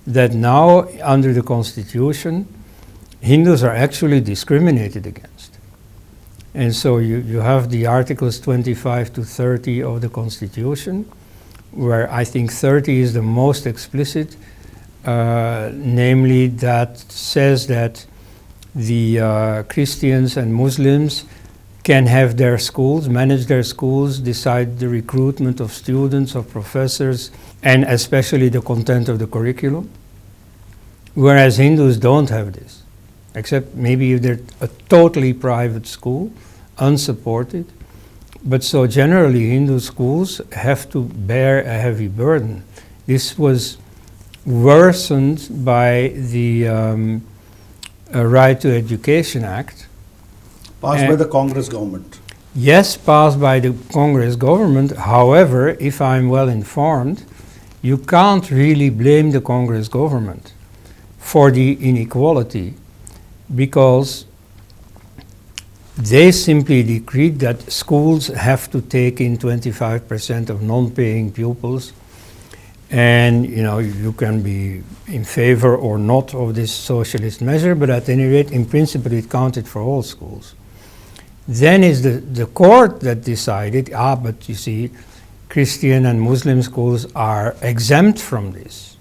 that now, under the Constitution, Hindus are actually discriminated against. And so you have the Articles 25 to 30 of the Constitution, where I think 30 is the most explicit, namely that says that the Christians and Muslims can have their schools, manage their schools, decide the recruitment of students, of professors, and especially the content of the curriculum. Whereas Hindus don't have this, except maybe if they're a totally private school, unsupported. But so generally Hindu schools have to bear a heavy burden. This was worsened by the Right to Education Act. Passed by the Congress government. Yes, passed by the Congress government. However, if I'm well informed, you can't really blame the Congress government for the inequality, because they simply decreed that schools have to take in 25% of non-paying pupils. And you can be in favor or not of this socialist measure, but at any rate, in principle, it counted for all schools. Then is the court that decided, but you see, Christian and Muslim schools are exempt from this.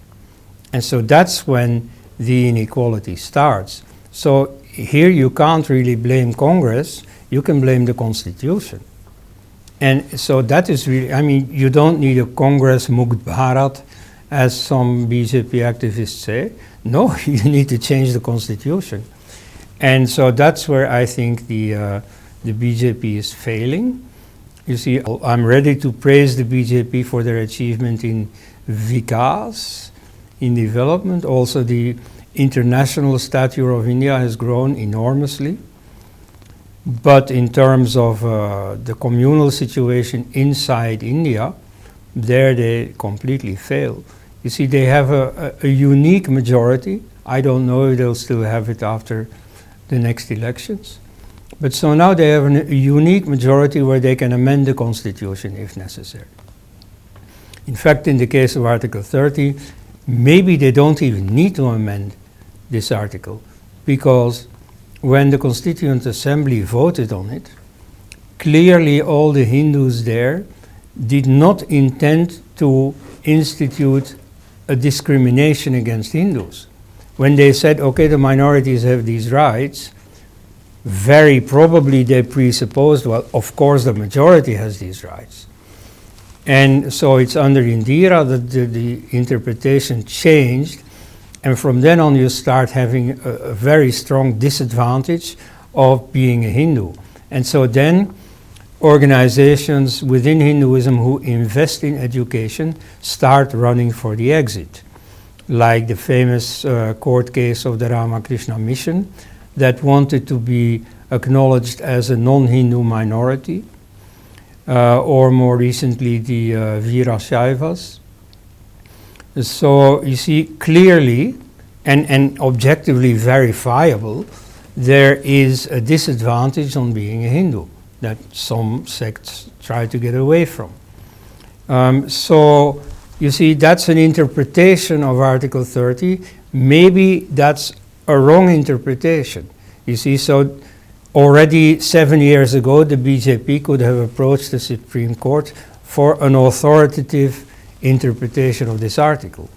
And so that's when the inequality starts. So here you can't really blame Congress, you can blame the Constitution. And so that is really, you don't need a Congress Mukt Bharat, as some BJP activists say. No, you need to change the Constitution. And so that's where I think the BJP is failing. You see, I'm ready to praise the BJP for their achievement in Vikas, in development. Also, the international stature of India has grown enormously. But in terms of the communal situation inside India, there they completely fail. You see, they have a unique majority. I don't know if they'll still have it after the next elections. But so now they have a unique majority where they can amend the Constitution if necessary. In fact, in the case of Article 30, maybe they don't even need to amend this article, because when the Constituent Assembly voted on it, clearly all the Hindus there did not intend to institute a discrimination against Hindus. When they said, okay, the minorities have these rights, very probably they presupposed, well, of course the majority has these rights. And so it's under Indira that the interpretation changed, and from then on you start having a very strong disadvantage of being a Hindu. And so then organizations within Hinduism who invest in education start running for the exit, like the famous court case of the Ramakrishna Mission that wanted to be acknowledged as a non-Hindu minority, or more recently the Veerashaivas. So you see clearly and objectively verifiable, there is a disadvantage on being a Hindu that some sects try to get away from. So you see, that's an interpretation of Article 30. Maybe that's a wrong interpretation. You see, so already 7 years ago, the BJP could have approached the Supreme Court for an authoritative interpretation of this article.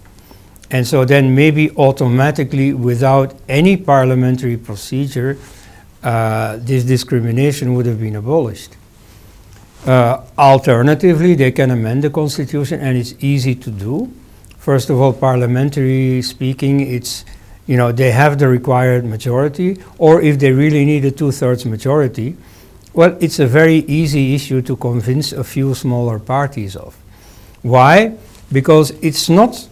And so then maybe automatically, without any parliamentary procedure, this discrimination would have been abolished. Alternatively, they can amend the Constitution, and it's easy to do. First of all, parliamentary speaking, it's, they have the required majority, or if they really need a 2/3 majority, well, it's a very easy issue to convince a few smaller parties of. Why? Because it's not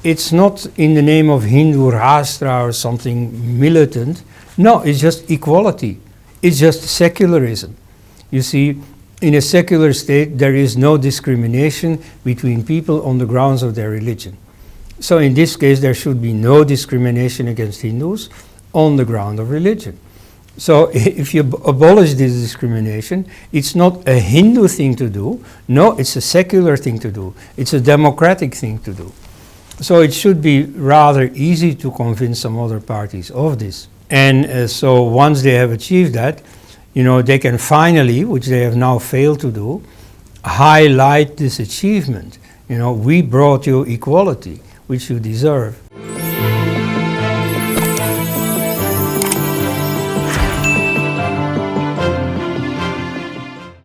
in the name of Hindu Rashtra or something militant. No, it's just equality. It's just secularism. You see, in a secular state, there is no discrimination between people on the grounds of their religion. So in this case, there should be no discrimination against Hindus on the ground of religion. So if you abolish this discrimination, it's not a Hindu thing to do. No, it's a secular thing to do. It's a democratic thing to do. So it should be rather easy to convince some other parties of this. And so once they have achieved that, they can finally, which they have now failed to do, highlight this achievement. We brought you equality, which you deserve.